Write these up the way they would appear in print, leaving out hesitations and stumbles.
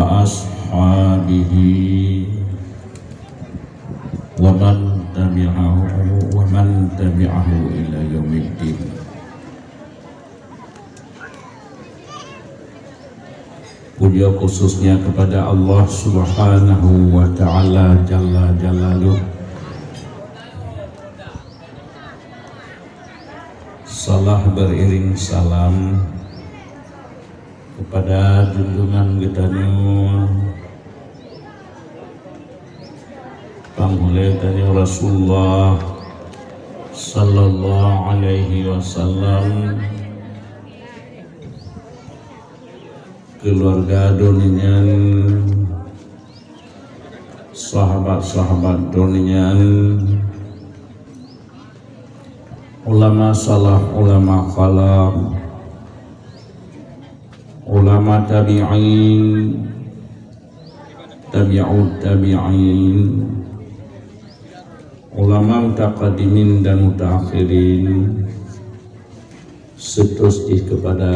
وأصحابه ومن تبعه إلى يوم الدين. Puja khususnya kepada Allah Subhanahu wa Ta'ala Jalla Jalaluh. Salah beriring salam kepada junjungan gedanyo panggule dari Rasulullah sallallahu alaihi wasallam, keluarga doninyan, sahabat-sahabat doninyan, ulama salaf, ulama khalaf, ulama tabi'in, tabi'ut tabi'in, ulama mutaqaddimin dan mutaakhirin, seterusnya kepada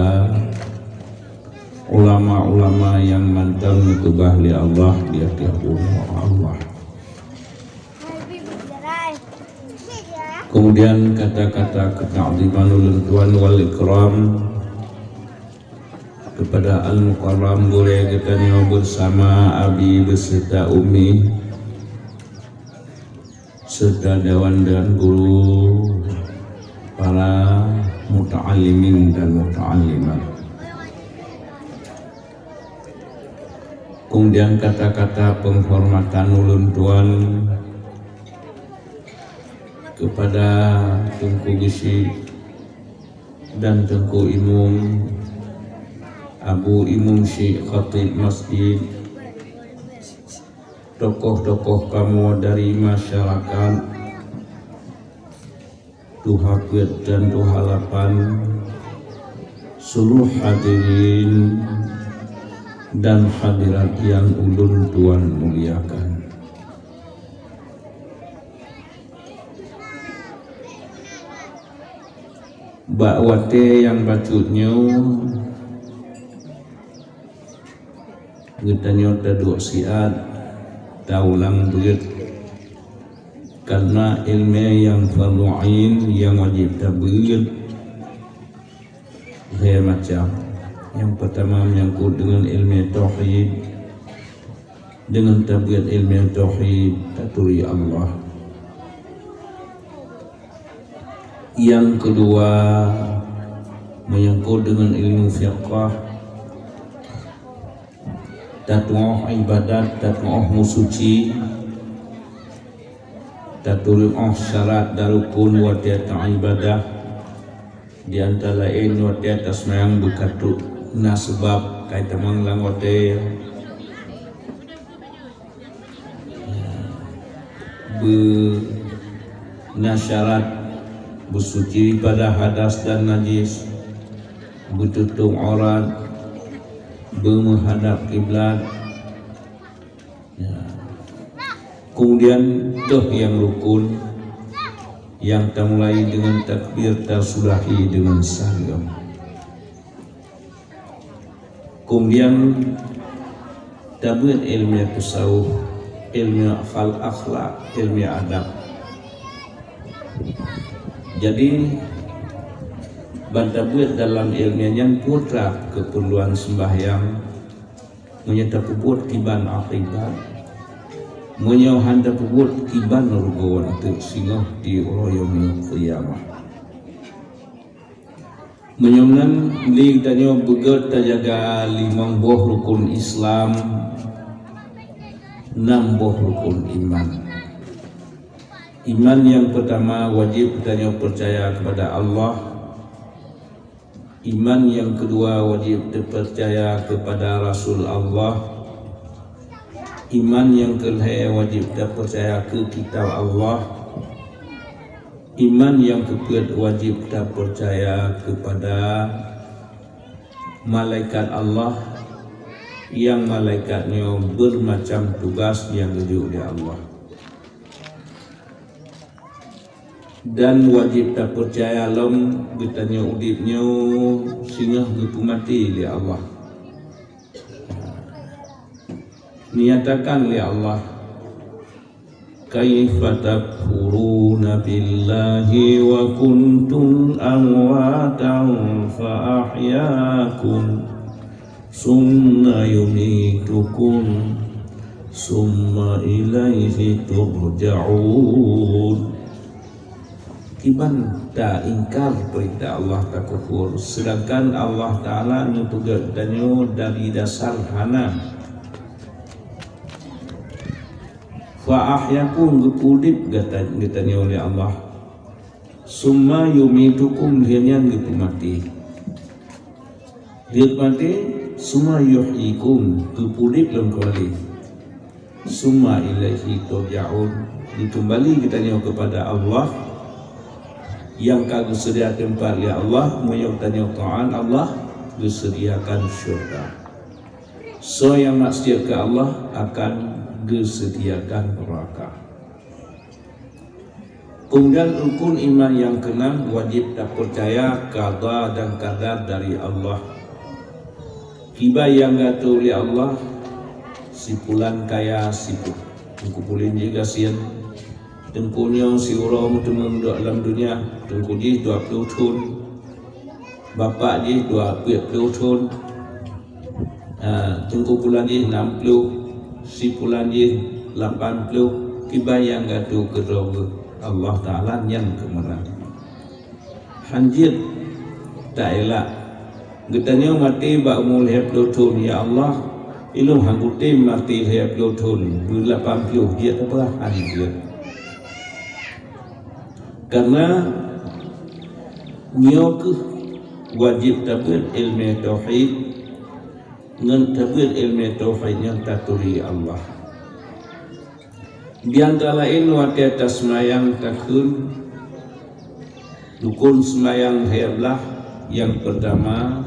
ulama-ulama yang mantan kebahli Allah di atas Allah. Kemudian kata-kata keta'zimanul tuan wal ikram kepada al-mukarram boleh kita bersama abi beserta umi serta dewan dan guru, para muta'allimin dan muta'allimat. Kemudian kata-kata penghormatan ulun tuan kepada Tengku Gisi dan Tengku Imum, Abu Imum Syekh Khatib Masjid, tokoh-tokoh kamu dari masyarakat Tuhapit dan Tuhalapan, seluruh hadirin dan hadirat yang ulun tuan muliakan. Bakwate yang bacutnya getanya taduk siat taulang duit karena ilmu yang fardu'ain yang wajib tabir saya macam. Yang pertama menyangkut dengan ilmu tauhid, dengan tabiat ilmu tauhid taturi Allah. Yang kedua menyangkut dengan ilmu fiqh, tatu'ah ibadat, tatu'ah musuci, taturi syarat darukun wa tiata ibadah, di antara lain wa tiata semayang berkatu. Nah sebab kaitan manglang wate nasyarat bersuci pada hadas dan najis, bertutup aurat, menghadap kiblat. Kemudian tuh yang rukun yang termulai dengan takbir tersudahi dengan salam. Kemudian tabiat ilmu tasawuf, ilmu akhlak, ilmu adab. Jadi bantabuat dalam ilmu yang putra keperluan sembahyang, menyata pebut kiban akibat, menyauhanda pebut kiban rugawan itu singoh di royong qiyamah. Menyongan li danyo begat tajaga 5 buah rukun Islam, 6 buah rukun iman. Iman yang pertama wajib danyo percaya kepada Allah. Iman yang kedua wajib percaya kepada Rasul Allah. Iman yang kedua wajib percaya ke kitab Allah. Iman yang keempat wajib kita percaya kepada malaikat Allah yang malaikatnya bermacam tugas yang diuji oleh Allah. Dan wajib kita percaya alam bertanya udipnya sehingga berpumati oleh Allah. Nyatakan oleh Allah, kaifa takfuruna billahi wa kuntum amwatan fa ahyaakum summa yumitukum summa ilaihi turja'un. Kiban tak ingkar perintah Allah, tak kufur, sedangkan Allah Ta'ala nutugat danyo dari dasar hana. Fa ahyakum gepudip gatanya oleh Allah, summa yumitukum dianyan gitu mati, dia mati, summa yuhyikum gepudip dalam kembali, summa ilaihi turja'un dikembali kitanya kepada Allah yang kagak sedia tempat ya Allah, menyok tanya ta'an Allah disediakan syurga. So yang maksiat ke Allah akan disediakan neraka. Kemudian rukun iman yang keenam, wajib tak percaya qada dan qadar dari Allah. Hibah yang gatul oleh Allah, si pulan kaya sibuk, tengkupulin juga sian, tengkunya si orang temu dalam dunia, tengku dia 20 tahun, bapak dia 20 tahun, tengku pulan dia 60, si pulan dia 80, hibah yang gatul kedua Allah Ta'ala yang kemenang. Hanjir tak elak getanya mati bak umur 20 tahun, ya Allah ilmu hangguti mati 20 tahun 80 dia apa hanjir, karena nyok wajib tabir ilmu tauhid ngan tabir ilmu tauhid yang taturi Allah. Di antara lain waktu atas semayang takun dukun semayang herlah yang pertama,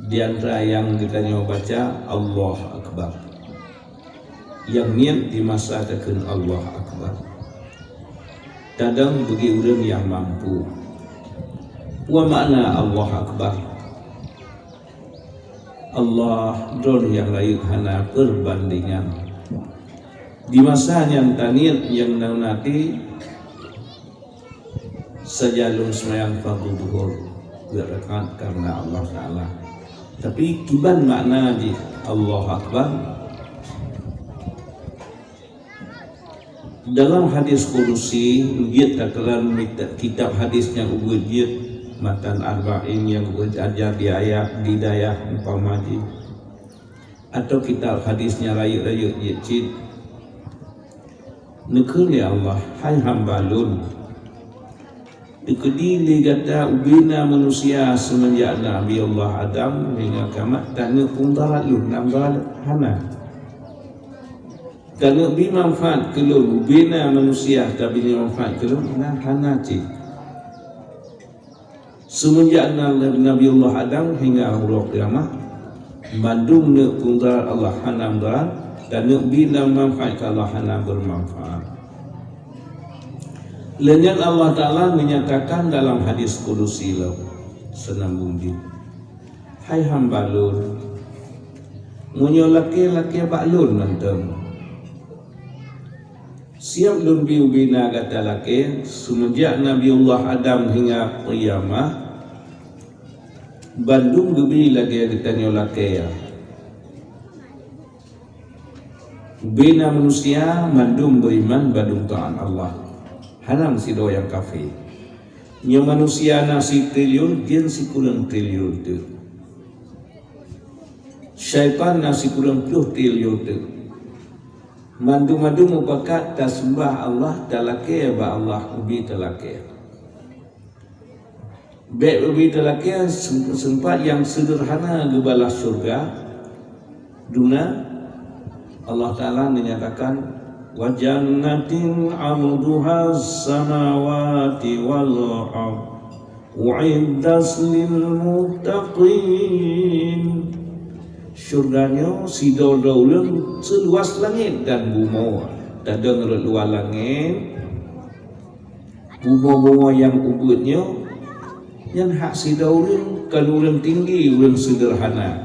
di antara yang kita baca Allah Akbar, yang niat di masa takun Allah Akbar. Kadang bagi orang yang mampu. Wa makna Allah Akbar, Allah don yang lain hana perbandingan. Di masa yang tanir yang nanti sejalur semayang fardu duhur berakat karena Allah Ta'ala. Tapi kiban makna di Allah Akbar dalam hadis kudusi, dia takalan kitab hadis yang ubudiyat matan arba'in yang ajar di ayat di dayah umpamaji, atau kitab hadisnya rayu-rayu yecid nekun ya Allah, hai hambalun dikedi ligata ubina manusia semenjak Nabi Allah Adam hingga kiamat tanya puntarat lu nambal hana kalau bi manfaat kelun ubina manusia tapi ni manfaat kelun nah hana cik semenjak Nabi Allah Adam hingga Allah kiamat mandung ne puntarat Allah hana mdarat dan bila manfaat Allah hana bermanfaat. Lenyat Allah Ta'ala menyatakan dalam hadis kudusi senambung di, hai hambalun munyo laki-laki baklun nanteng siap lun biubina kata laki semenjak Nabi Allah Adam hingga qiyamah bandung gebi lagi ditanya laki ya bina manusia mandum beriman badung ta'an Allah hanam si do yang kafir nya manusia nasi triliun jin si kurang triliun tu syaitan nasi kurang 10 triliun tu mandum mupakat tasbah Allah talake ba Allah ubi talake be ubi talake sempat yang sederhana gebalah surga duna Allah Ta'ala menyatakan wa jannatin 'arduha as-samawati wal ardh u'iddat lil muttaqin. Syurganya si daudauleun seluas langit dan bumi. Dadang luar langit bumi yang ubudnya yang hak si dauleun kan ulun tinggi ulun sederhana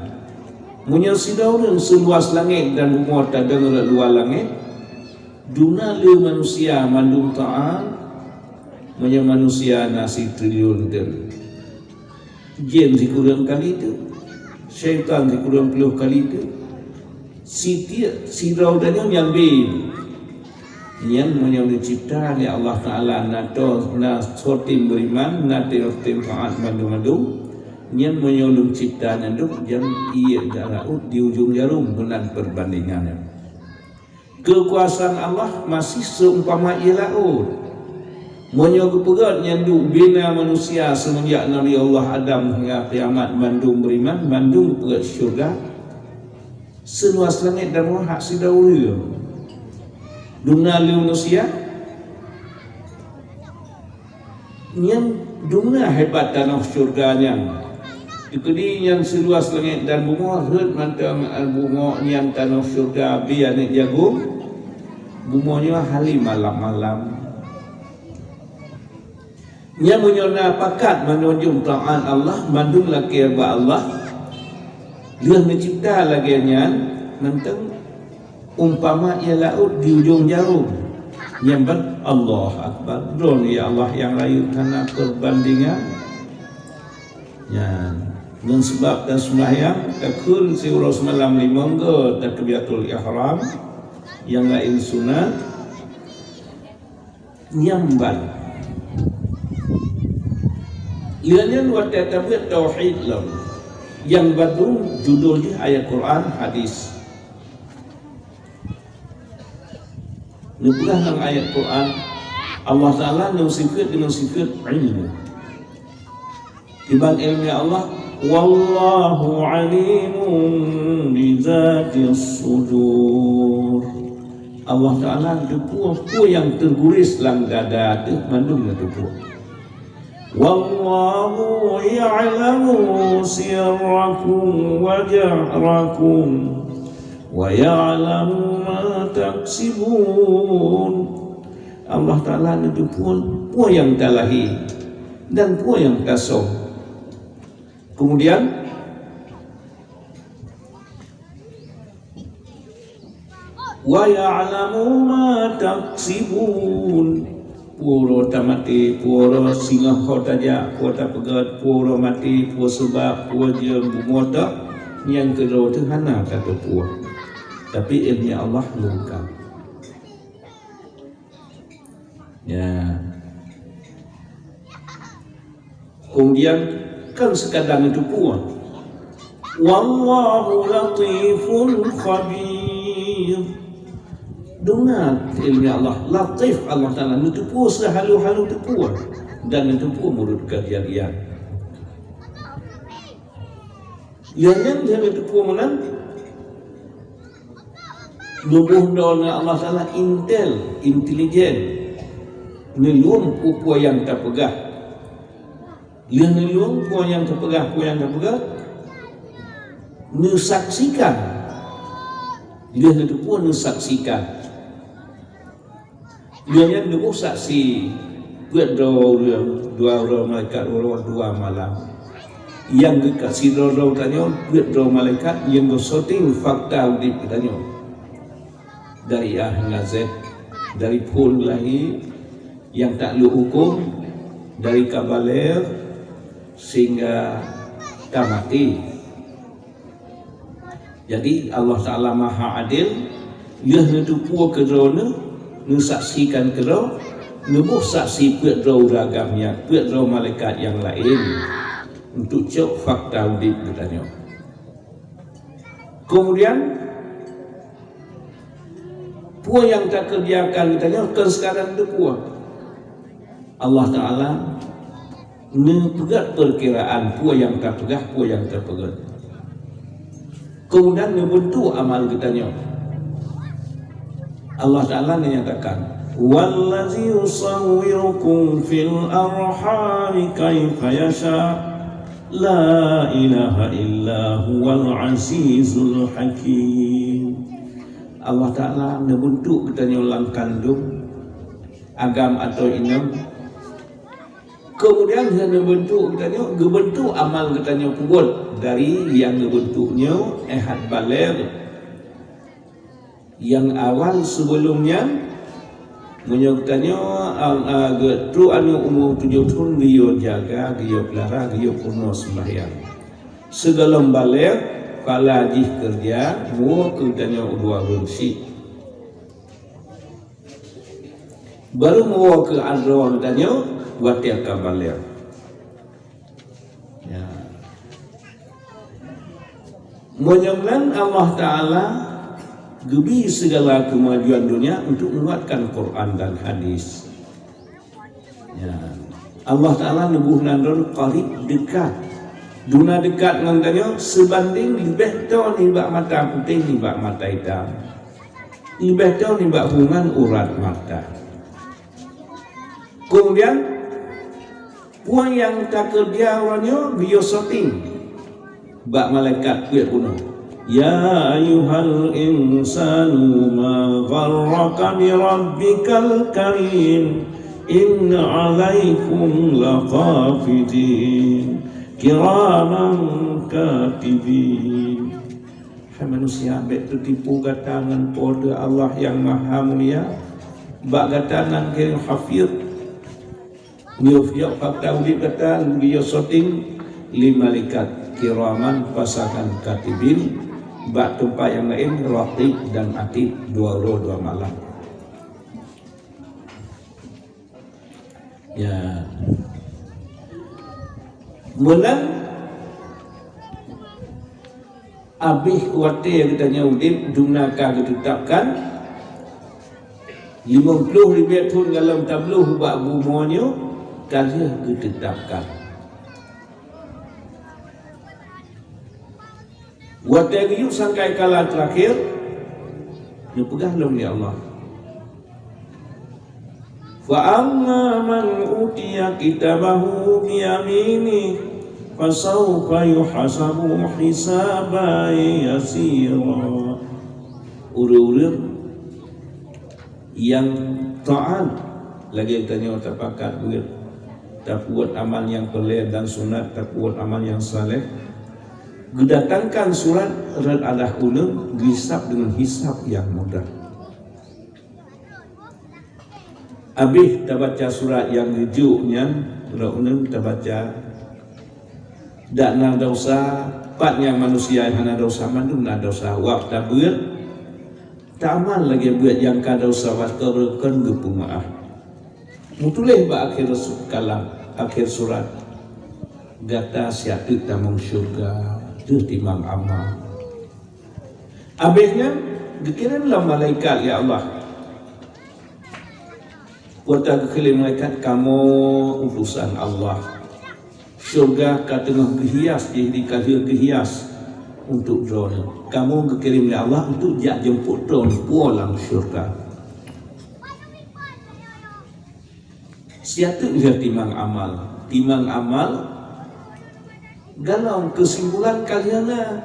Munyo sidau seluas langit dan bumi tak ada luar langit. Duna le manusia mandung ta'an. Munyo manusia nasi triliun dan jin dikurang kali itu, syaitan dikurang 10 kali itu. Sidau dan yang bin yang munyo dicipta oleh Allah Taala na sotim beriman na tim taat mandung-mandung. Yang menyolong ciptaan itu yang ia jaraut di ujung jarum benar perbandingannya. Kekuasaan Allah masih seumpama ia laut. Menyolong pegat yang bina manusia semenjak Nabi Allah Adam hingga kiamat mandung beriman, mandung pegat syurga. Seluas langit dan bumi hak sidawul. Duna manusia yang duna hebat tanah syurganya. Ikudi yang seluas langit dan bumi herd mantang bumi yang tanah syurga biar ni jagung bumunya hari malam-malam nya munyona pakat menunjuk taat Allah mandung laki ba Allah dia mencipta lagi nya mantang umpama ia laut di ujung jarum yang Allah Akbar don ya Allah yang lain karena perbandingan ya. Dan sebab dan sembahyang takun siurah semalam 5 ke takbiratul ihram yang lain sunat nyamban liannya buat takbir tauhid lah yang badung judulnya ayat Quran hadis nubuah dalam ayat Quran Allah Ta'ala sifat dengan sifat ilmu ibang ilmu Allah wallahu alimun bizatis sudur. Allah Ta'ala depu yang terguris dalam dada tu mandung depu. Wallahu ya'lamu sirrakum wa jahrakum wa ya'lamu ma taksibun. Allah Ta'ala depu yang talahi dan yang kasong. Kemudian wa ya'lamu ma taksibun puro tamati puro singa kota ja kota pegat puro mati puro sebab puro jem bumota yang kedua tu hana kata puro tapi ilmu Allah lengkap ya. Kemudian kan sekadang itu pun wallahu latifun khabir dengan ilmu Allah latif Allah Ta'ala itu pun sehalu-halu itu pun dan itu pun menurut kejadian yang itu pun menang nubuh daunnya Allah Ta'ala intelijen nelum upua yang tak pegah yang nilung puan yang terpegah nusaksikan dia itu pun nusaksikan dia yang nubuh saksi buat dua orang malaikat dua malam yang dikasih dua tanya buat dua malaikat yang bersoting fakta di tanya dari A hingga Z dari pun lahir yang tak lu hukum dari kabaler sehingga tak mati. Jadi Allah Ta'ala Maha Adil dia nutupu kedrona nusaksikan kedrona nubuh saksi kedrona ragamnya kedrona malaikat yang lain untuk cek fakta udip katanya. Kemudian puan yang tak kerjakan katanya ke sekarang itu puan Allah Ta'ala pegat perkiraan puan yang tak pegah puan yang terpegat kemudian membentuk amal kitanya. Allah Ta'ala menyatakan wallazi yusawwirukum fil arhami kaifa yasha la ilaha illa huwal azizul hakim. Allah Ta'ala membentuk kitanya ulang kandung agam atau inam Kemudian dia bentuk katanya, gebentuk amal katanya pun dari yang gebentuknya ehad baligh yang awal sebelumnya menyebutkannya tu anu umur 7 tahun dia jaga, dia pelihara, dia kuno sembahyang. Segala baligh falajih kerja mu katanya dua bersih. Baru mau ke adron katanya watia kabalir. Ya. Menyembah Allah Ta'ala gebi segala kemajuan dunia untuk menguatkan Quran dan hadis. Ya. Allah Ta'ala nebuh nandon qarib dekat. Duna dekat ngandanya sebanding lebih tahu ni bak mata putih ni bak mata hitam. Lebih tahu ni bak hungan urat mata. Kemudian puan yang tak kerja awalnya bio shooting bak malaikat kuat kuno. Ya ayuhal insanu ma gharraka bi rabbikal karim inna alaikum laqafidin kiraman katibin. Hai manusia ambek tertipu gatangan pada Allah yang maha mulia bak gatangan ke hafid Nyufiak fakta udip kata Dia shooting 5 malaikat kiraman pasangan katibin bak tempat yang lain raqib dan atid 2 malam. Ya. Mulan abih kuatir katanya udip dunaka ditetapkan 50 ribu tahun dalam tabluh bak bumonya kaya ditetapkan. Watai yuk sangkai kala terakhir dia pegang ni Allah. Fa amma man utiya kitabahu bi yamini fasawfa yuhasabu hisaban yasira. Urut-urut yang taat lagi tanya tak pakat duit, tak buat amal yang pelik dan sunat, tak buat amal yang saleh. Gedatangkan surat rad adah ulun hisab dengan hisab yang mudah. Habis tak baca surat yang rejuknya, ulun tak baca. Tak nak dosa, patnya manusia yang nak dosa mandum nak dosa wak tak buat. Tak amal lagi buat yang kada dosa waktu berken gepumaah. Mutuleh ba akhir kalam, akhir surat. Gata siatu tamung syurga. Timang amal. Habisnya dikirimlah malaikat ya Allah. Kata kekirim malaikat kamu utusan Allah. Syurga katengah kehias jadi kahir kehias untuk drone. Kamu kekirim ya Allah untuk jak jemput drone pulang syurga. Siatu dia timang amal. Timang amal galau kesimpulan kalian lah.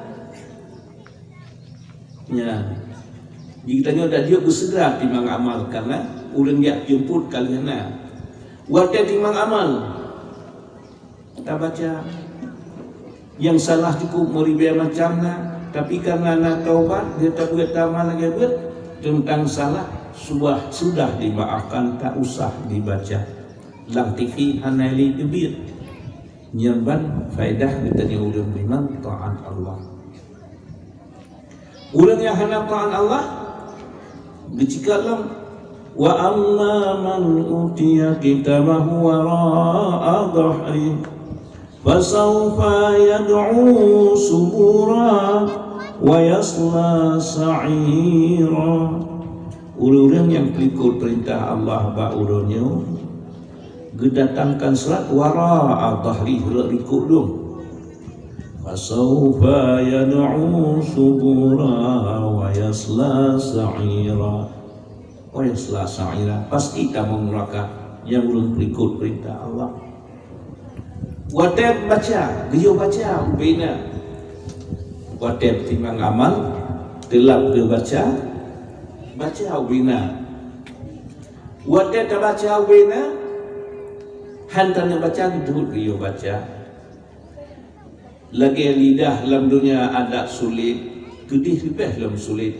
Ya, jika tanya dah dia bersegera timang amal karena ulun dia jemput kalian lah. Wadah timang amal, tak baca. Yang salah cukup meribah macam lah. Tapi karena nak taubat dia tak buat amal lagi buat tentang salah sudah dimaafkan, tak usah dibaca. Lang TV hanali debit. Nyamban faedah katanya ulun memang taat Allah. Ulun yang hendak taat Allah dicikalam wa amma man utiya kitabahu wara'a dhahri fasawfa yad'u subura wa yasla sa'ira. Ulun yang ikut perintah Allah ba ulunnya gedatangkan surat wara'a dhahri ikut dong. Fasawfa yad'u subura wa yasla sa'ira. Wa yasla sa'ira pasti kamu neraka yang belum ikut perintah Allah. Watep baca, dia baca ubina. Watep timang amal, telap dia baca ubina. Watep baca ubina. Hantanya baca duduk dia baca. Lagi lidah dalam dunia ada sulit, kedih lebih dalam sulit.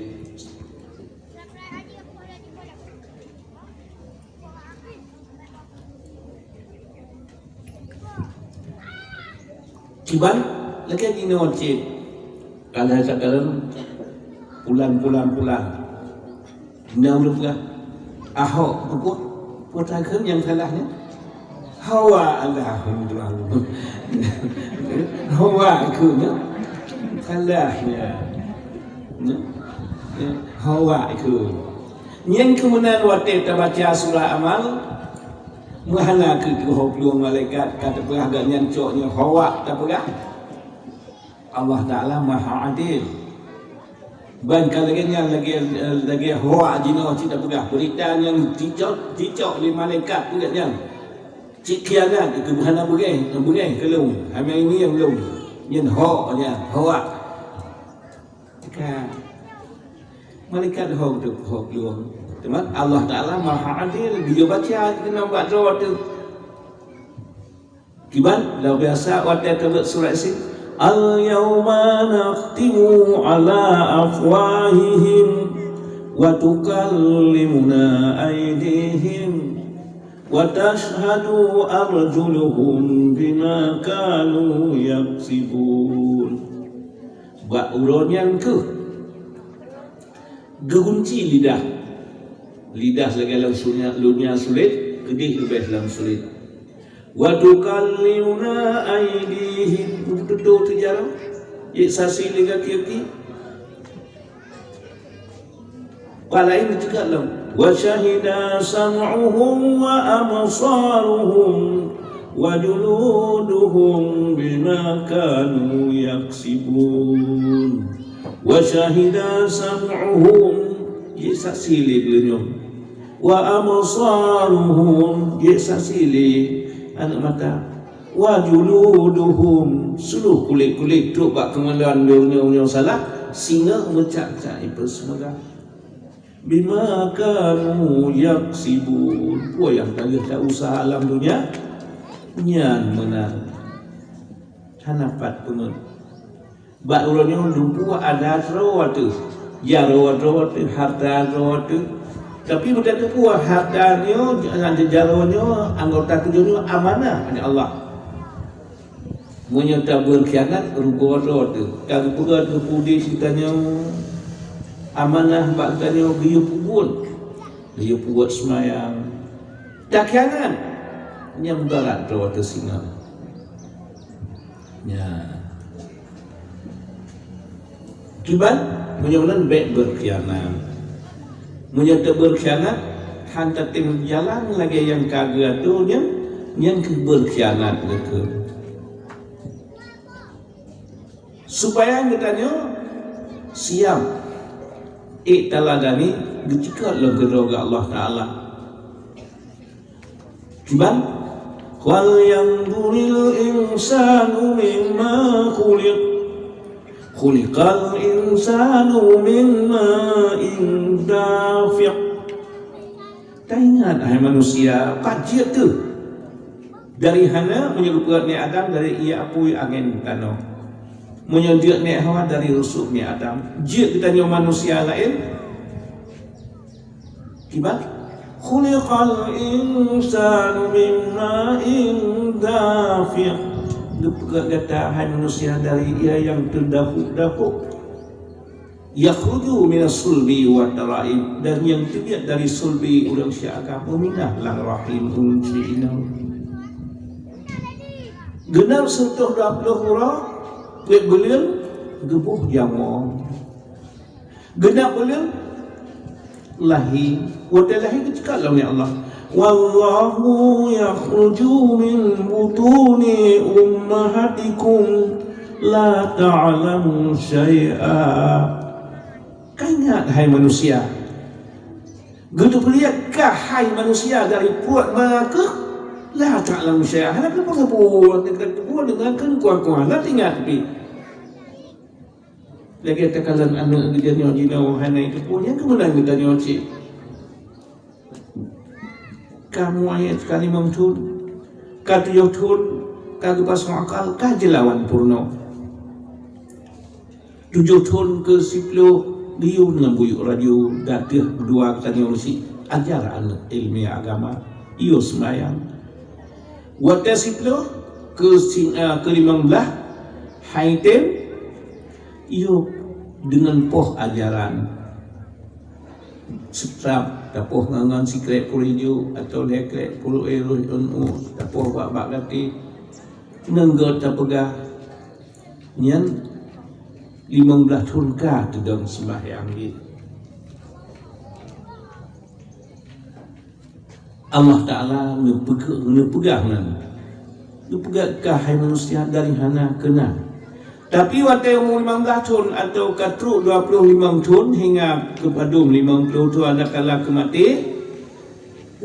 Kiban lagi ini wajib. Kalau sekarang pulang. Nah udah Ahok buat akhir yang salahnya. Hawa Alhamdulillah. Hawa akhirnya salahnya. Hawa akhir. Yang kemudian waktu kita baca surah Amal, muhana ke kehoklung malaikat kata peragak nyancoknya hawa tak perah. Allah Ta'ala Maha Adil. Ban kalanya lagi hawa jino tidak perah. Berita yang cicok di malaikat juga yang cik kianat itu bukan bukan kelung. Hanya ini yang belum. Yang hawa. Jika malaikat hawa tu kehoklung. Teman Allah Ta'ala Maha Adil. Dia baca kena buat doa tu. Kiban dah biasa waktu tebak surah Yasin. Al-yawma nakhtimu ala afwahihim wa tukallimuna aydihim wa tashhadu arjuluhum bima kanu yaksibun. Buat urun yang ke gegunci lidah segala dunia sulit, kedih lebih dalam sulit. Wa tukallimuna aydihim, betul tu jarang saksi lega kaki palain juga lam. Wa syahida sam'uhum wa absaruhum wa juluduhum bima kanu yaksibun. Wa syahida sam'uhum saksi lega wa absaruhum saksi lega anak mata, wa juluduhum seluruh kulit tu bak kemaluan dunia salah singa mencak-cak itu semoga bima kanu yaksibun. Puan yang tak usaha alam dunia nyan menang hanapat penun bak ulunnya lumpuh ada rawatu ya rawatu harta rawatu. Tapi bukan tu puas hartanya, jalannya, anggota tujuannya amanah oleh Allah. Menyerta berkhianat rugo-rugo tu. Kalau pula tu pudi kitanya amanah baktanya dia pun dia buat semayang. Tak khianat. Yang berat tu tu singa. Ya. Kiban menyulan baik berkhianat. Menyerta berkhianat hantar tim jalan lagi yang kagak tu yang berkhianat mereka supaya katanya siap taladani jika logoga Allah Ta'ala. Kiban wal yanzuril insanu mimma khuliqal insanu min ma'in dafiq. Tak ingat hai manusia pajit tu dari hana menyerupakan ni Adam dari ia apui angin tanah menyediak ni Hawa dari rusuk ni Adam. Jik kita ni manusia lain kibat khuliqal insanu min ma'in dafiq. Lepas kata hai manusia dari ia yang terdahuk-dahuk yakhruju minas sulbi wa taraib, dan yang terlihat dari sulbi ulang syakam minah lang rahim unjina genap sentuh dapluh hurah kuit belir gebuh jamong genap belir lahi wadai lahi kecekalah ya Allah. Wallahu yakhruju min butuni ummahatikum la ta'lamu syai'a. Kau ingat hai manusia, gitu lihatkah hai manusia dari perut mereka la ta'lamu syai'a. Hendak apa buat dengan kan kuat-kuat la ingat bi lagi tekalan anak dia nyojina wahana itu pun yang kemudian kita nyoci kamu ayat sekali memtul Katujuh tahun kagak pasang akal kajelawan purno. 7 tahun ke 10 biu dengan buyuk radio datih berdua katanya urusi ajaran ilmiah agama iyo sembahyang. Wata 10 ke 15 haitem iyo dengan poh ajaran setrap tapoh ngangan sikret purijo atau lekrek puru ero tapoh bak gati nenggot tapegah nyan 15 tahun ka tudang sembahyang di Allah Ta'ala nepegah kahai manusia dari hana kena. Tapi waktu umur 15 tahun atau katruk 25 tahun hingga kepada 50 tahun ada kala kemati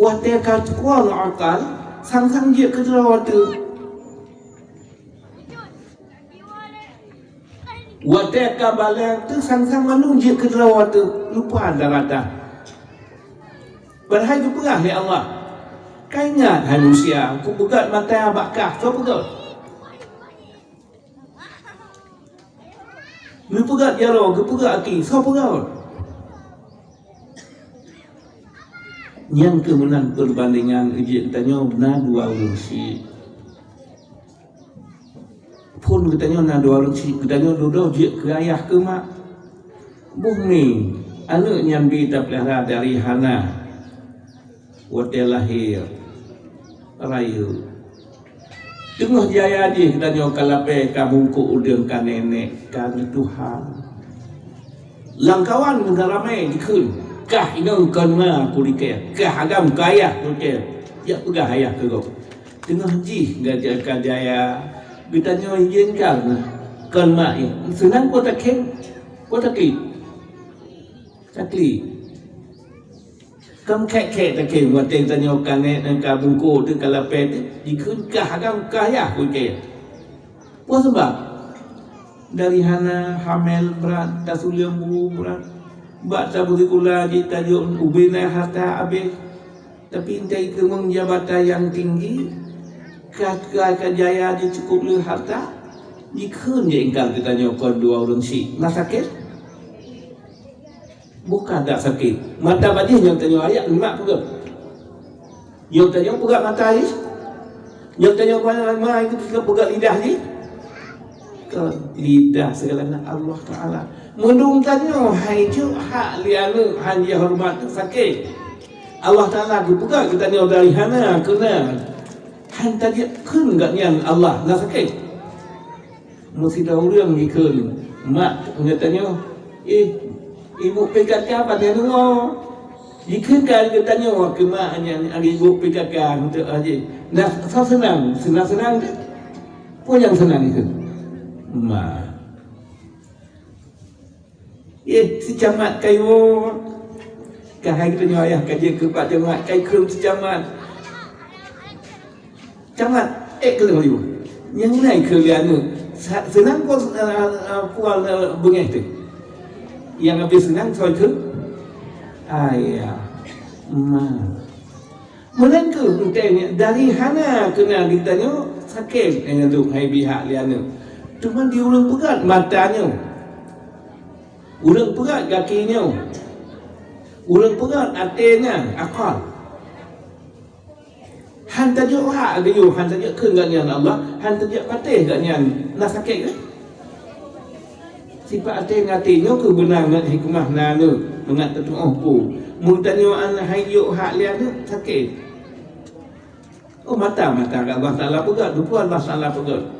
waktu katkual akal sang-sang dia kedua waktu kabalang tu sang-sang manung dia kedua lupa ada rata berhai tu pegah ya Allah kau ingat manusia aku pegat mata abakah kau pegat lu pegat jaro, lu pegat aki, so pegat. Yang kemenang perbandingan ujian tanya na dua ursi. Pun katanya na dua ursi, katanya dua ujian ke ayah ke mak. Bumi, anak nyambi tak pelihara dari hana. Wate lahir, rayu. Tengah jaya di katanya kalape kabungku udang ka nenek ka Tuhan. Langkawan ramai dikun. Kah inang kana pulike. Kah agam kaya pulike. Ya pegah ayah ke kau. Tengah ji gajah ka jaya. Katanya yen kan mak senang ko takeng. Ko takli. Takli. Kam kek takeng wa teng tanya ka nenek ka bungku tu kalape dikun kah agam kaya pulike. Apa sebab? Dari hana hamil berat, tasuliam berat, bak tabu kula di tajuk ubina harta habis. Tapi intai kemeng jabatan yang tinggi, kajaya dicukup le harta, dikun je engkau kita nyokor dua orang si, nak sakit? Bukan tak sakit. Mata badih yang tanya ayat mak pegang. Yang tanya pegang mata ni, yang tanya mana itu kita pegang lidah ni. Lidah segala Allah Ta'ala mendung tanya hai ju hak liana hanya hormat sakit Allah Ta'ala buka kita tanya dari hana kena han tadi kun gak nyan Allah nak sakit mesti dah orang ikun mak tanya ibu PKK pada dua ikun kan kita tanya ke mak hanya ibu PKK untuk aja nah senang pun yang senang itu ma si camat kayu kahai kita ayah kaji ke pak camat kai krum si camat keleng liu yang nai ke lianu senang ko pual bengeh tu yang habis senang soi ke ayah ma mulan ke entenya dari hana kena ditanya sakit dengan tu hai pihak lianu. Cuma dia orang pegat matanya, orang pegat kakinya, orang pegat hatinya, akal. Han tajuk hak dia, han tajuk kengganian Allah, han tajuk patih ganian nak sakit ke? Sifat hatinya kebenaran hikmah nana mengat tu pu. Mutanya an hayuk hak lian sakit. Oh mata Allah Taala pegat, tu pun Allah Taala pegat.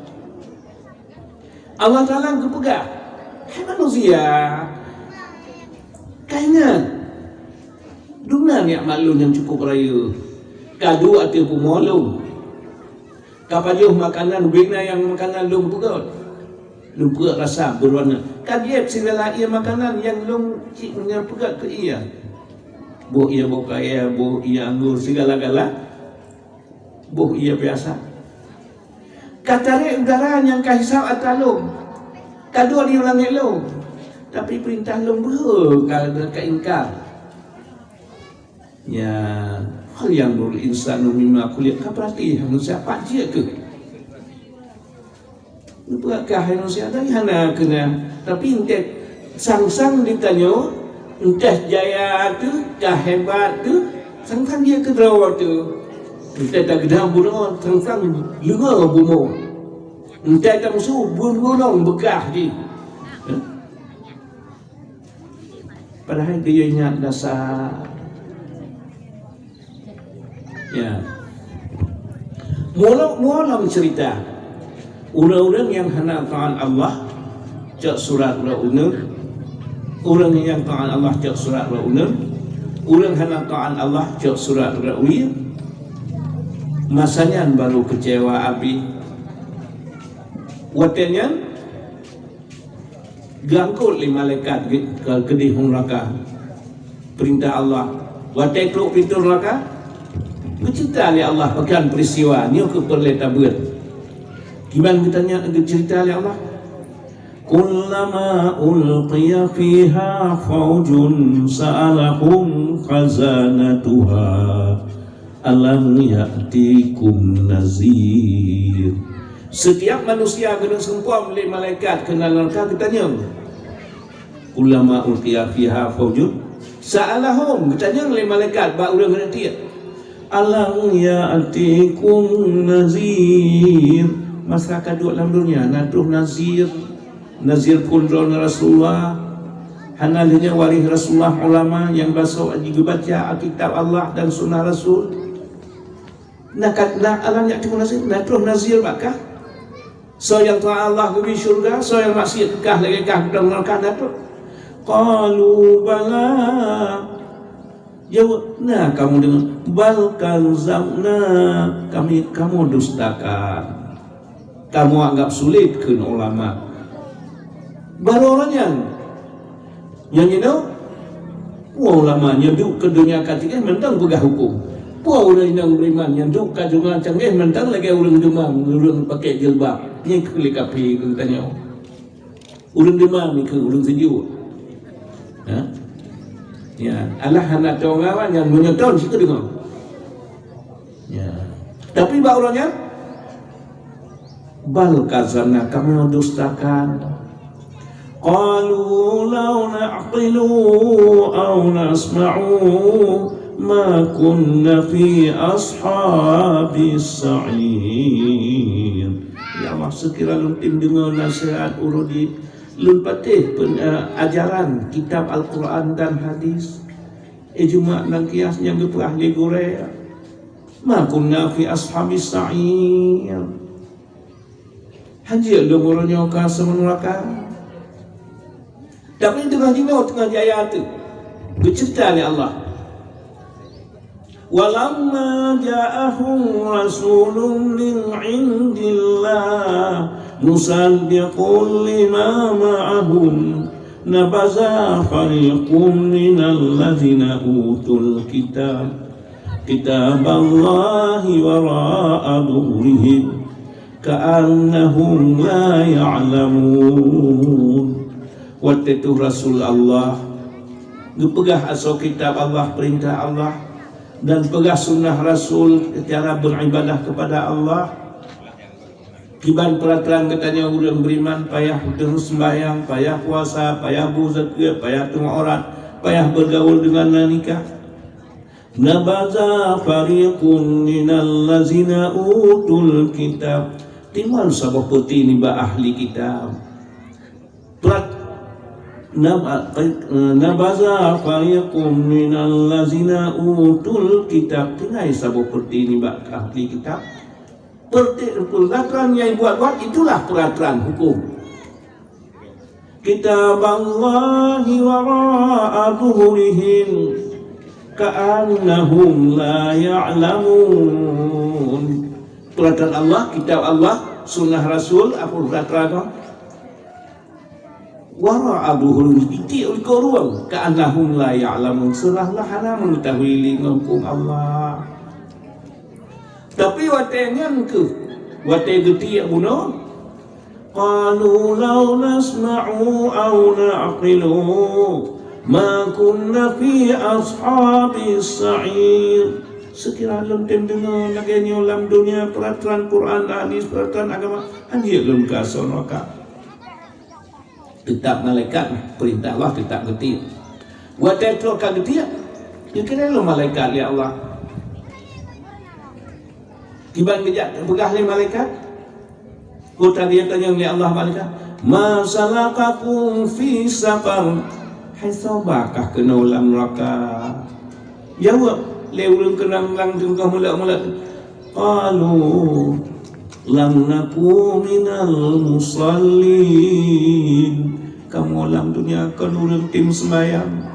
Allah Ta'ala kepegah hai manusia kainan dunia ni maklum yang cukup raya kadu atau pemolong kapajuh makanan bina yang makanan lung pegat lung pegat rasa berwarna kajiat segala ia makanan yang lung ciknya pegat ke ia boh ia bokaya boh ia anggur segala-gala boh ia biasa katarik udara yang kahisap atalung kadua di langit long tapi perintah long ber ka ingkar ya hal yang insanu mimma khuliqa kaprati manusia pak je ke apakah manusia ada hana kena tapi entek sang-sang ditanya entah jaya tu kah hebat tu sang-sang dia ke drawa tu entah tak gedam bunuh sang-sang lenga bumo entah tak musuh bunuh bekah je padahal dia ingat dasar ya mula cerita orang-orang yang hendak taat Allah cak surat Al-Unur, orang yang taat Allah cak surat Al-Unur, orang hendak taat Allah cak surat Al-Wiyah masanya baru kecewa abi watenya gangkut lima malaikat ke kedih neraka perintah Allah watai keluar pintu neraka bercerita oleh Allah pekan peristiwa ni ke perleta ber gimana bertanya cerita oleh Allah kullama ulqiya fiha faujun sa'alahum khazanatuha alam ya'tikum nazir. Setiap manusia kena sempurna oleh malaikat kena neraka bertanya ulama ulqiya fiha faujun sa'alahum bertanya oleh malaikat ba urang kena tiap alam ya'tikum nazir. Masyarakat duduk dalam dunia natuh nazir pun drona Rasulullah hanalnya waris Rasulullah ulama yang basau juga baca kitab Allah dan sunnah Rasul nak alam ya'tikum nazir natuh nazir bakah so yang taat Allah ke syurga so yang maksiat kah lagi kah dalam neraka natuh qalu bala jawab nah kamu dengar bal kazamna kamu dustakan kamu anggap sulit ke ulama baru orang yang you know ulama yang duduk ke dunia ketiga mentang pegang hukum orang yang beriman yang duduk ke dunia canggih mentang lagi orang demam orang pakai jilbab ni kulit kapi tanya orang demam ni ke orang sejuk ya Allah anak orang yang menyetor situ dengar ya tapi bak orangnya bal kazana kamu dustakan qalu law na'qilu aw nasma'u ma kunna fi ashabis sa'ir. Ya Allah sekira luntim dengar nasihat urudi lun patih ajaran kitab Al-Quran dan hadis ijma' dan kias yang geperah di Korea ma kunna fi ashabis sa'ir haji lumurnya ka semenuraka tapi tengah jino tengah jaya tu bercerita oleh Allah walamma ja'ahum rasulun min indillah musaddiqun lima ma'ahum nabaza fariqum minal ladzina utul kitaballahi wara'a dhuhrihim ka'annahum la ya'lamun. Waktu itu Rasul Allah pegah asal kitab Allah, perintah Allah, dan pegah sunnah Rasul cara beribadah kepada Allah. Kiban peraturan katanya orang beriman payah terus sembahyang, payah puasa, payah zakat, payah tengok aurat, payah bergaul dengan nikah. Nabaza fariqun minal ladzina utul kitab. Timbal sabah peti ni ba ahli kitab. Nabaza fariqun minal ladzina utul kitab. Tingai sabah peti ni ba ahli kitab. Peraturan yang buat itulah peraturan hukum. Kitab Allahi wara'a dhuhrihim ka'annahum la ya'lamun. Peraturan Allah, kitab Allah, sunnah Rasul, apa peraturan wara'a dhuhrihim itu oleh ruang ka'annahum la ya'lamun. Serahlah hana mengetahui hukum Allah. Tapi watenya ke watai geti bunuh qalu law nasma'u aw na'qilu ma kunna fi ashabis sa'ir. sekira lum tem dengar lagi nyolam dunia peraturan Quran hadis peraturan agama anjir lum ka sonaka tetap malaikat perintah Allah tetap geti buat itu ka geti ya kira lum malaikat ya Allah tiba kejak begah le malaikat ku tadi tanya ya Allah malaikat ma salakakum fi saqar hai sabakah kena ulam neraka jawab lewung kenang lang tengah mulak-mulak qalu lam naku minal musallin kamu dalam dunia kan urang tim sembahyang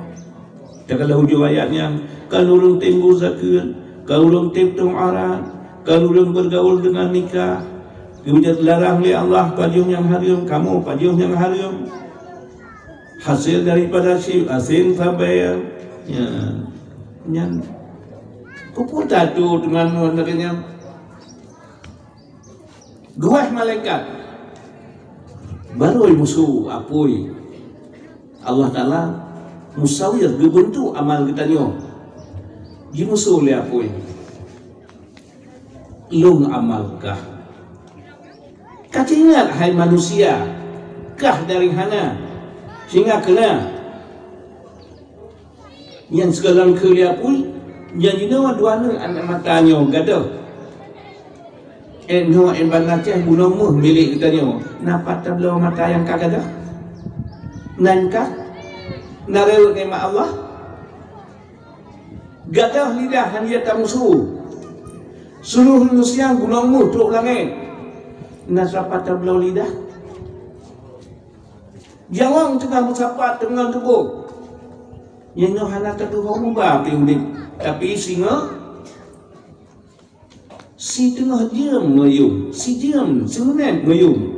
dan kalau hujung ayatnya kan urang tim zakir kan urang tim tu'aran kan urang bergaul dengan nikah kemudian larang oleh Allah pajung yang haram kamu pajung yang haram hasil daripada asin sabayang ya nyan kupun tadu dengan menariknya dua malaikat baru musuh apoi Allah Ta'ala musawir gebentuk amal kita nyo di musuh le apoi lung amalkah kacingat hai manusia kah dari hana sehingga kena yang segala kelia apoi yang dina dua ni anak matanya gaduh no banaceh bunomuh milik kita ni napa tablo mata yang kagadah nankah nareu nikmat Allah gadah lidah hanya tamusu seluruh manusia bunomuh tuk langit nasapa tablo lidah jawang tengah musapat dengan tubuh yang no hana katuh mubah piudik tapi singa si tengah diam mayum si diam semenet mayum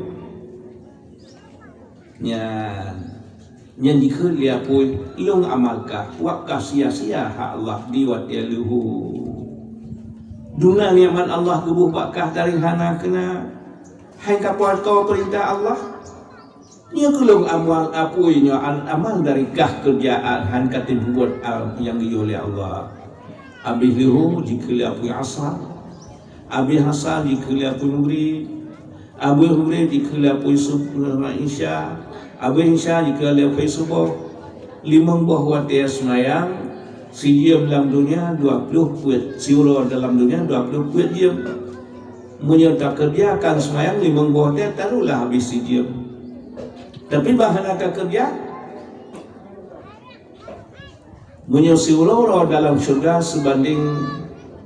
yang dikelia pun long amalkah wakah sia-sia hak Allah diwat ya luhu dunia niaman Allah kebuh bakah dari hana kena hai kapal kau perintah Allah nya kelong amal apuinya amal dari kah kerjaan han katin buat yang oleh Allah abih lihu jika apuy asar abih asar jika apuy maghrib abih maghrib jika apuy subuh isya abih isya jika apuy subuh limang buah wati semayang si diam dalam dunia 20 kuit siuro dalam dunia 20 kuit diam menyerta kerja akan semayang limang buah wati taruhlah habis si diam tapi bahan akan kerja menyusi ulau dalam syurga sebanding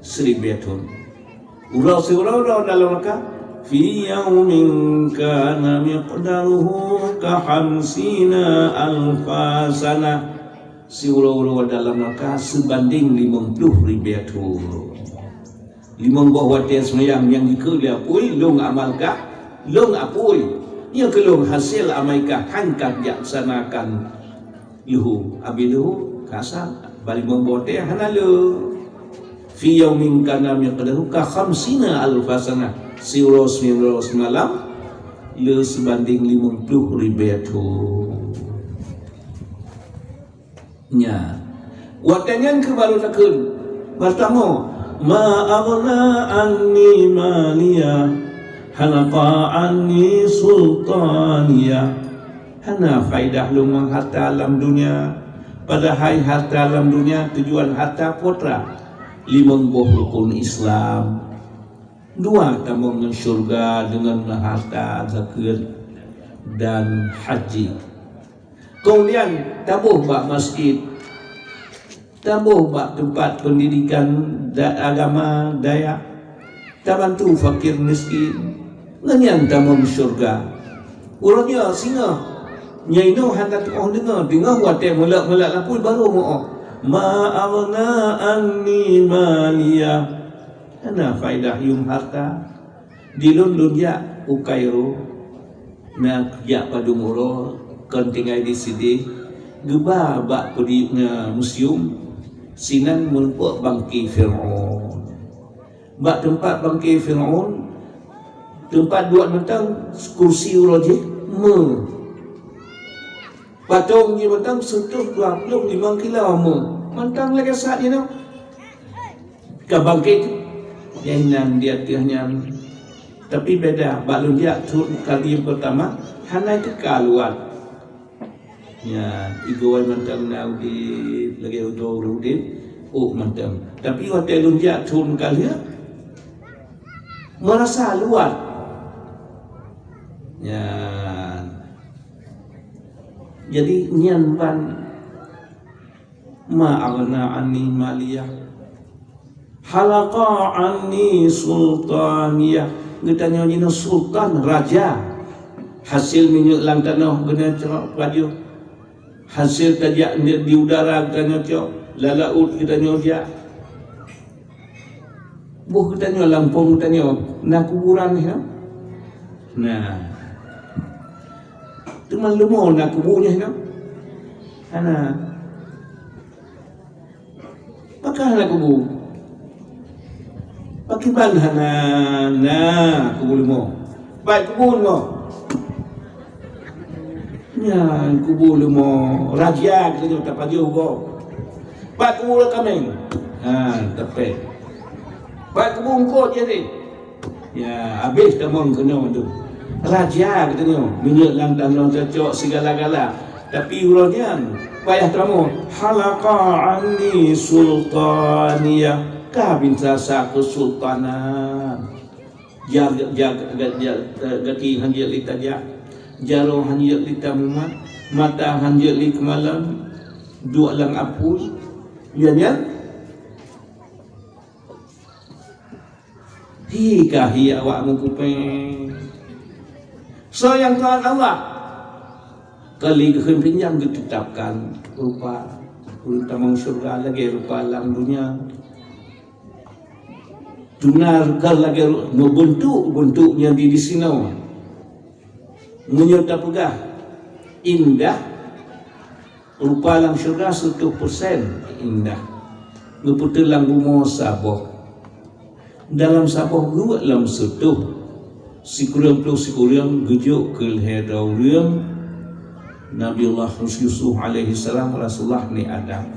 1000 tahun. Ulau dalam neraka fi yaumin kana miqdaruhu ka 50 alfa sana. Si ulau dalam neraka sebanding 50,000 tahun. 5 buah wati semayang yang dikelia-pui long amalkah long apui ia kelong hasil amaikah hangkat jaksanakan luhu abiluhu kasar balik membote hanalu fi yaumin kana miqdaruhu ka 50 alfasana siros malam le sebanding 50,000 tahun nya watanyan ke baru takun pertama ma aghna anni maliya hanaqa anni sultaniya hana faidah lumang harta alam dunia pada hai harta alam dunia tujuan harta putra 5 buah rukun Islam 2 tambang syurga dengan harta zakat dan haji kemudian tabuh bak masjid tabuh bak tempat pendidikan agama daya tabantu fakir miskin nganyan tamam syurga urangnya singa nyaino handat oh dengar wate mulak lapul baru mo ma aghna anni maliya ana faidah yum harta dilun dunya ukairu na ya padumuro kan tinggal di sini geba bak pedi museum sinan mulpuk bangki Fir'aun bak tempat bangki Fir'aun tempat buat mentang kursi roje patung ni mentang sentuh 25 kilo mentang lagi saat ni kabangkit yang dia tiahnya. Tapi beda balun dia turun kali yang pertama hana itu kaluan ya igoi mantam nau di lagi udo rudin mantam tapi waktu lunja turun kali merasa luar ya jadi nyan ban ma'agna anni maliyah halaqa anni sultaniyah ngetanya nyina sultan raja hasil minyak lang tanah gena cok paju hasil tajak di udara gena cok lalaut kitanya dia buh kitanya lampung kitanya nak kuburan ya nah teman lumo nak kuburnya ya ana maka nak kubur pakiban hana kubur mo baik kubur mo nya kubur mo raja kita tak paju go baik kubur kami tapi baik kubur ko jadi ya habis tamong kena tu raja kita ni minyak lang tanah cocok segala-gala tapi urangnya payah tramu halaqa anni sultaniyah kabin rasa kesultanan gaki hanjil lita dia jaro hanjil lita mumat mata hanjil li kemalam dua lang apul ianya hika hi awak mengkupeng so yang Tuhan Allah kali kehempinyang ditetapkan rupa tamang surga lagi rupa alam dunia tunar lagi bentuknya di sini menyerta pegah indah rupa alam surga 100% indah ngeputelang bumo saboh dalam saboh gua dalam setuh sikurang gejuk kelhedau riang Nabiullah Yusuf alaihi salam Rasulullah ni Adam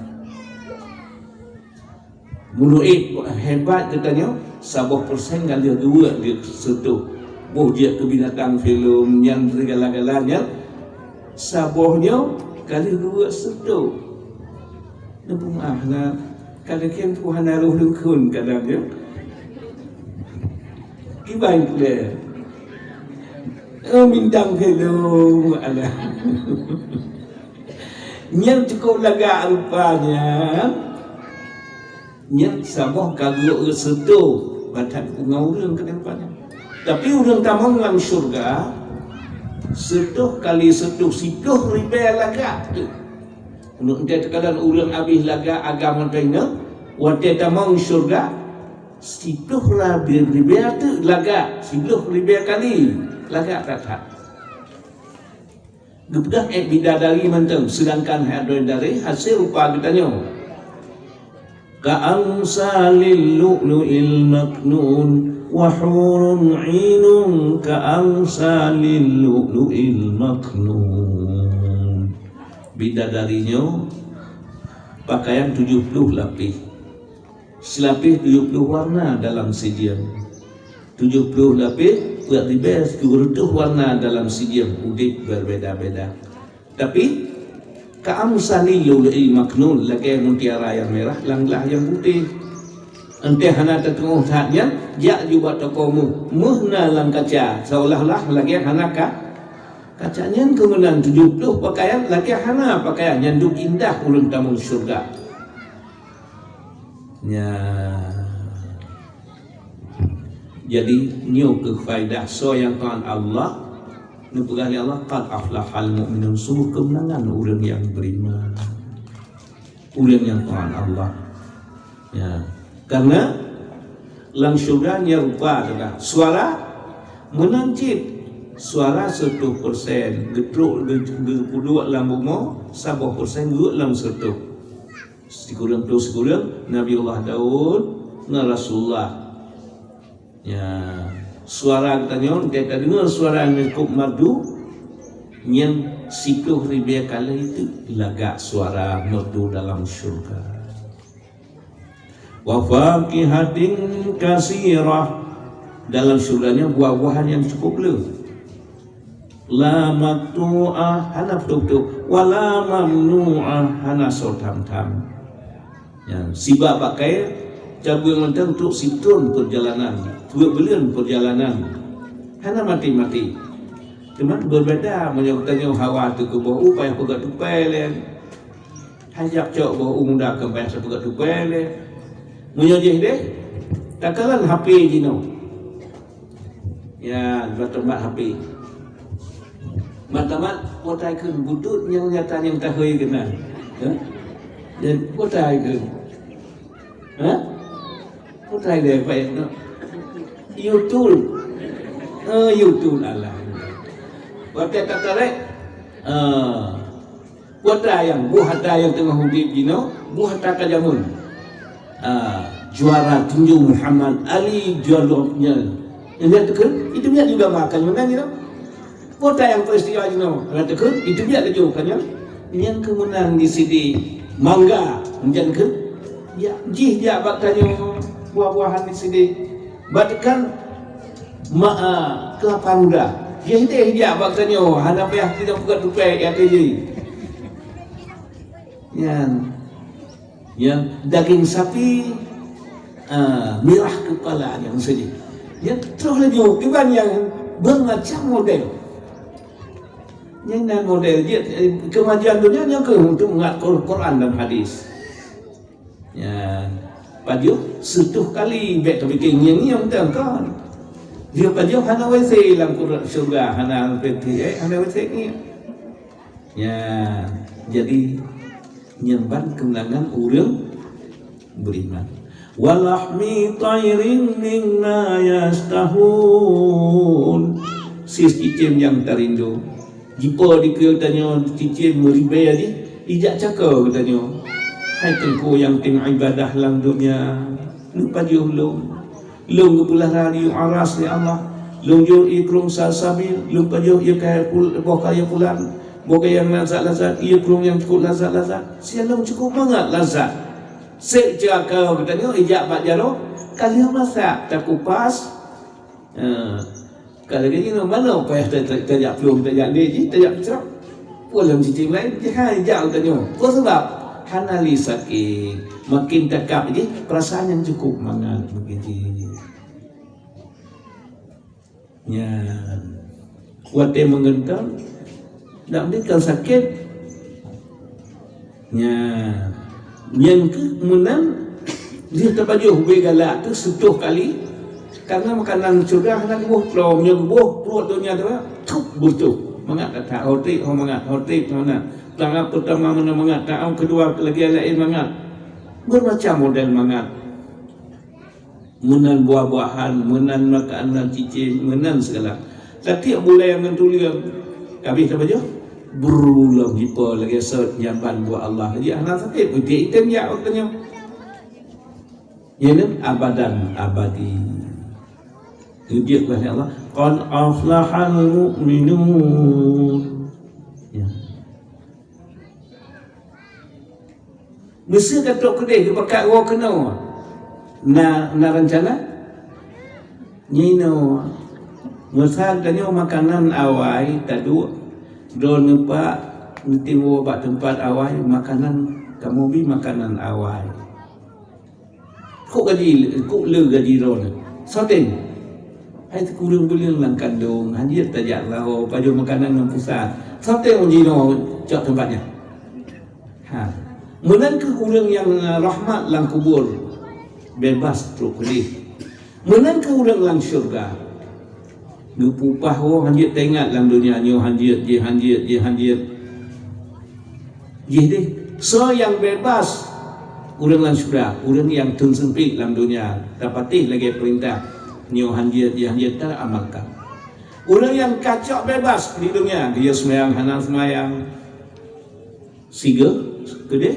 munuit hebat katanya 100% kali dua dia setuh boh dia ke binatang film yang segala-galanya sabohnya kali dua setuh nebung ahna kadang kem Tuhan aruh lengkun kadang dia kibain kule bintang film ada yang cukup lega rupanya yang saboh kagak setuh badan ngurang ke depannya tapi urang tamang lang surga setuh kali setuh situh ribe laga untuk ente tekadan urang habis laga agama tengah wate tamang surga situh ribe tu laga situh ribe kali laga kata gepedah bidadari manteng sedangkan dari hasil rupa katanya ka'amsalil lu'lu'il maknun wa hurun 'ainun ka'amsalil lu'lu'il maknun bidadarinya pakaian 70 lapis selapis 70 warna dalam sijian 70 lapis buat ribes kerutuh warna dalam sijian udip berbeda-beda tapi ka'amsali lu'lu'il maknun lagi mutiara yang merah langlah yang putih ente hana tetengah saatnya jak juga tokomu muhna lang kaca seolah-olah lagi hana kacanya kemudian 70 pakaian lagi hana pakaian yang duk indah ulun tamu surga nya jadi nyu ke faedah so yang Tuhan Allah nupegah ya Allah qad aflahal mu'minun sungguh kemenangan orang yang beriman orang yang Tuhan Allah ya karena lang surganya rupa adalah suara menancit suara 100% getruk gedua lambumo 100% gua lam setuh sikurang Nabiullah Daud na Rasulullah ya suara katanya kita dengar suara mengikup madu yang sikuh ribe kali itu laga suara merdu dalam syurga wa faqihatin kasirah, dalam surganya buah-buahan yang cukup le, la maqtu'ah hana betul-betul, wala mamnu'ah hana sotam-tam. Ya, sibak pakai cabu yang mentang untuk situn perjalanan, belian perjalanan, hana mati-mati. Cuma berbeda menyebutnya hawa tu ke bawah upaya pegat tupai len, hajak cok bawah muda ke bayar pegat tupai len, menyojeh deh, takalan HP jino, ya bertempat HP, matamat potai kun budut yang nyata yang tak hui kena, dan potai kun, potai deh baik, YouTube, YouTube Allah. Waktu kata rek, buah yang tengah hidup jino, buah kajamun, juara tinju Muhammad Ali juaranya, yang dia tekan, itu dia juga makan mana jino, buah yang peristiwa jino, dia tekan, itu dia juga kan yang kemenang di sini mangga, menjadi kan, ya jih dia bakanya buah-buahan di sini, bahkan kelapa muda. Ya dia baktanya hana payah tidak buka tupai ya teji. Yang daging sapi merah kepala yang saja. Yang terus lagi kiban yang bermacam model. Yang nan model dia kemajuan dunia yang ke untuk mengatur Quran dan hadis. Ya, pada setuh kali baik bikin yang kan. Dia pada hana wese dalam surga, hana peti, hana wese ni. Ya, jadi nyemban kemenangan urang beriman. Walahmi tairin minna yastahun. Sis cicim yang terindu. Jika dikatanya cicim meribaya di, ijak cakap katanya. Hai tengku yang ting ibadah dalam dunia, lupa juhlum. Lung kepulah radio aras ni Allah, lung jauh ikrung sasabil, lung pajuh ia kaya pulan, boga yang lazat-lazat, ia krung yang cukup lazat-lazat, siang cukup banget lazat. Sejak kau katanya ijak pak jaro, kalian masak tak kupas. Kalau gini mana payah tajak pelung, tajak leji, tajak cerap, pulang cicing lain, jangan ijak katanya. Kau sebab hanali sakit, makin tekap je perasaan yang cukup mangat begitu. Ya, kuat yang mengental, tak berikan sakit. Ya, yang kemudian dia terpajuh begalak tu 10 kali karena makanan surga hendak buah telur, buah perut dunia tu tup butuh. Mangat kata hotik, mangat hotik mana. Tangan pertama mana mangat, tangan kedua lagi lain mangat. Bermacam model mangat. Menan buah-buahan, menan makanan cicing, menan segala. Setiap bulan yang mentuliam, habis apa je? Berulang jipa lagi set nyamban buah Allah. Jadi anak sakit, putih item ya waktunya. Ya ni abadan abadi. Ujian kepada Allah. Qad aflahal mu'minun. Ya. Bisa kata kedai kepakat orang kena na rencana nyino musad danyo makanan awai tadu do nempak nanti buat tempat awai makanan kamu bi makanan awai kok gaji kok le gaji ron soten hai kurang beliau lang kandung hanya tajak lau paju makanan yang pusat soten nyino cok tempatnya menan ke kurang yang rahmat lang kubur bebas terkulih menan ke urang lang syurga ngupupah hanjit tengat dalam dunia nyo hanjit deh so yang bebas urang lang syurga urang yang tun sempit dalam dunia dapatih lagi perintah nyo hanjit tak amalkan urang yang kacau bebas di dunia dia semayang hanan semayang siga kedeh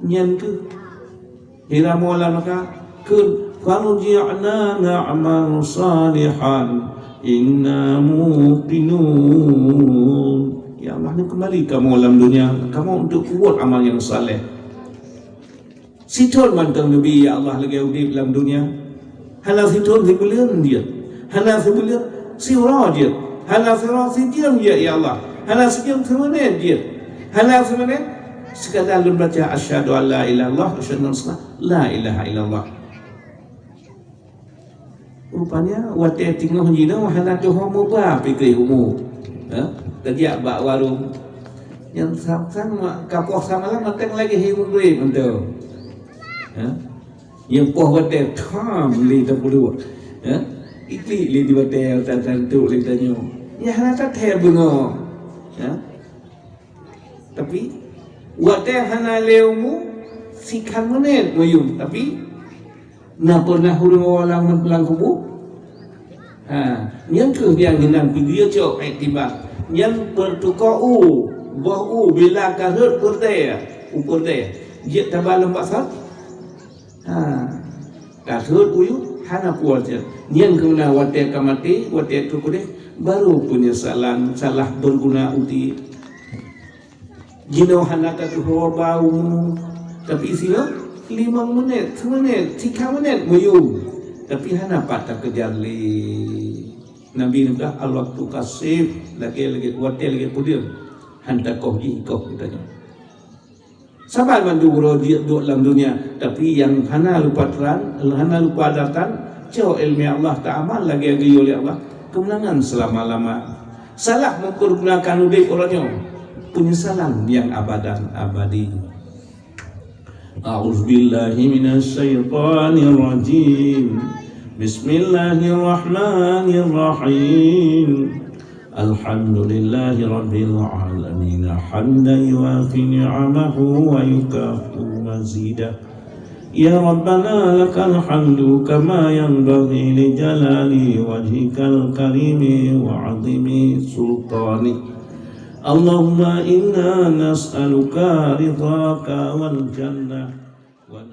nyan ke ila mula maka kun farji'na na'mal salihan inna muqinun. Ya Allah, ni kembali kamu dalam dunia, kamu untuk buat amal yang saleh. Siton mantang Nabi ya Allah lagi udip dalam dunia. Hana siton sebulan dia. Hana sebulan siura dia. Hana siura sejam dia ya Allah. Hana sejam semenit dia. Hana semenit sekadar membaca asyhadu an la ilaha illallah wa asyhadu anna la ilaha illallah. Rupanya wate tinggal jina hana tu homo ba pikir homo. Tadi bak warung yang sang kapok samalah manteng lagi himu duit mentau. Yang poh wate tham li tak perlu. Ikli li di wate tentu li tanyo. Ya hana tak the bungo. Tapi wate hana leumu sikan menit moyum tapi na pernah hurung walang menpelang kubu. Yang ke yang hinan video cok tiba yang bertukau bahu bila karut putih dia tambah lembak sat karut uyu hana kuaja yang kena wate kamati wate tu kude baru penyesalan salah berguna uti jino hana katu bau tapi isinya 5 menit 10 menit 3 menit muyu tapi hana patah kejali Nabi nabda Allah tu kasih lagi wate lagi pudir handa kau katanya. Sabar mandu dia duduk dalam dunia tapi yang hana lupa terang, hana lupa datang, jauh ilmu Allah tak amal lagi oleh Allah kemenangan selama-lama. Salah mempergunakan udik orangnya penyesalan yang abadan abadi. A'udzubillahi minasyaitonir rajim. Bismillahirrahmanirrahim. Alhamdulillahi rabbil alamin. Hamdan yuafi ni'amahu wa yukafu mazidah. Ya Rabbana lakal hamdu kama yanbaghi li jalali wajhikal karimi wa 'azimi sultani. Allahumma inna nas'aluka ridhaka wal jannah wa